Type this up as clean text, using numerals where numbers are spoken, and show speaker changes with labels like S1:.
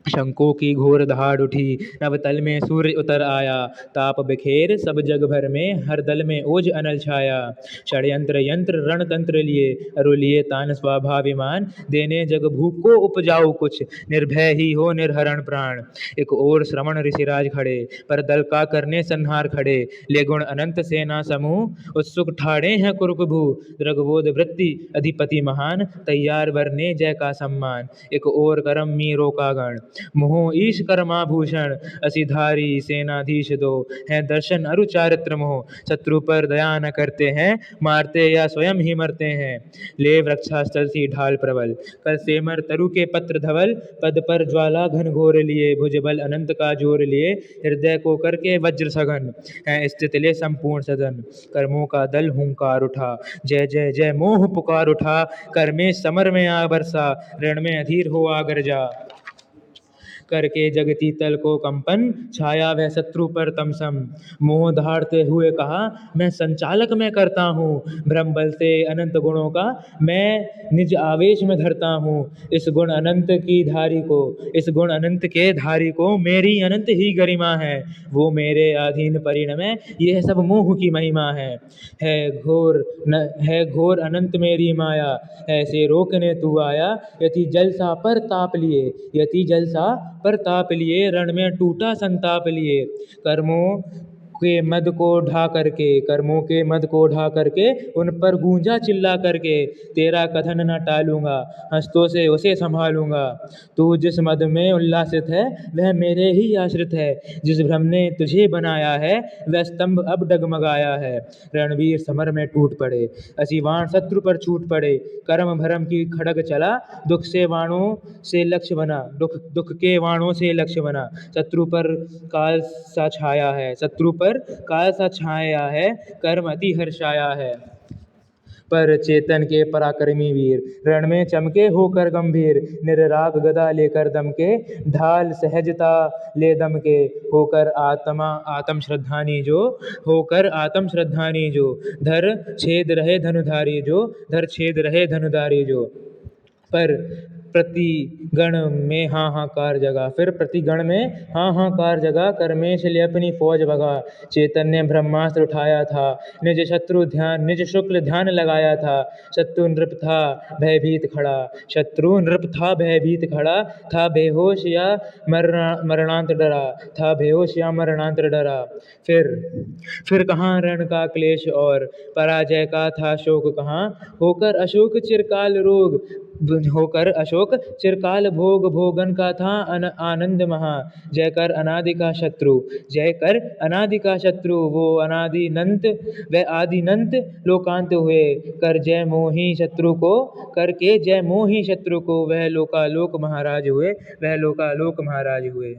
S1: शंकों की घोर दहाड़ उठी, नवतल में सूर्य उतर आया। ताप बिखेर सब जग भर में, हर दल में ओज अनल छाया। षड्यंत्र यंत्र रणतंत्र लिए, अरु लिए तान स्वाभाविमान। देने जग भूख को उपजाऊ कुछ, निर्भय ही हो निर्हरण प्राण। एक ओर श्रवण ऋषिराज खड़े, पर दल का करने संहार खड़े। ले गुण अनंत सेना समूह, उत्सुक ठाड़े हैं कुरुकभू। दृगबोध वृत्ति अधिपति महान, तैयार वरने जय का सम्मान। एक ओर करम मीरों का गण, मोह ईश कर्माभूषण। असिधारी सेनाधीश दो, हैं दर्शन अरु चारित्र मोह। शत्रु पर दया न करते हैं, मारते या स्वयं ही मरते हैं। ले वृक्षास्त्र सी ढाल प्रबल, कर सेमर तरु के पत्र धवल। पद पर ज्वाला घन घोर लिए, भुजबल अनंत का जोर लिए। हृदय को करके वज्र सघन, है स्थित ले संपूर्ण सदन। कर्मों का दल हुंकार उठा, जय जय जय मोह पुकार उठा। कर में समर में आ बरसा, रण में अधीर हो आगर जा। करके जगती तल को कंपन, छाया वह शत्रु पर तमसम। मोह धारते हुए कहा, मैं संचालक मैं करता हूँ। ब्रह्म बल से अनंत गुणों का, मैं निज आवेश में धरता हूँ। इस गुण अनंत की धारी को, इस गुण अनंत के धारी को, मेरी अनंत ही गरिमा है। वो मेरे अधीन परिणमय, यह सब मोह की महिमा है। है घोर अनंत मेरी माया, ऐसे रोकने तू आया। यति जलसा पर ताप लिए, यति जलसा पर ताप लिए। रण में टूटा संताप लिए। कर्मों के मद को ढा करके, कर्मों के मद को ढा करके, उन पर गूंजा चिल्ला करके। तेरा कथन न टालूंगा, हस्तों से उसे संभालूंगा। तू जिस मद में उल्लासित है, वह मेरे ही आश्रित है। जिस भ्रम ने तुझे बनाया है, वह स्तंभ अब डगमगाया है। रणवीर समर में टूट पड़े, असिवाण शत्रु पर छूट पड़े। कर्म भरम की खड़ग चला, दुख से वाणों से लक्ष्य बना, दुख के वाणों से लक्ष्य बना। शत्रु पर काल सा छाया है, शत्रु पर काल सा छाया है। कर्म अति हर्षाया है, पर चेतन के पराक्रमी वीर। रण में चमके होकर गंभीर, निर्राग गदा लेकर दम के। ढाल सहजता ले दम के, होकर आत्म श्रद्धानी जो, होकर आत्म श्रद्धानी जो। धर छेद रहे धनुधारी जो, धर छेद रहे धनुधारी जो। पर प्रतिगण में हाहाकार जगा, फिर प्रतिगण में हाहाकार जगा। कर्मेश ले अपनी फौज भगा, चैतन्य ब्रह्मास्त्र उठाया था। निज शत्रु ध्यान, निज शुक्ल ध्यान लगाया था। शत्रु नृप था भयभीत खड़ा, शत्रु नृप था भयभीत खड़ा। था बेहोश या मरणांत डरा, था बेहोश या मरणांत डरा। फिर कहाँ रण का क्लेश और, पराजय का था शोक कहाँ। होकर अशोक चिरकाल रोग, होकर अशोक चिरकाल भोग। भोगन का था आनंद महा। जय कर अनादि का शत्रु, जय कर अनादि का शत्रु। वो अनादिनंत वह आदिनंत लोकांत हुए। कर जय मोही शत्रु को, करके जय मोही शत्रु को। वह लोकालोक महाराज हुए, वह लोकालोक महाराज हुए।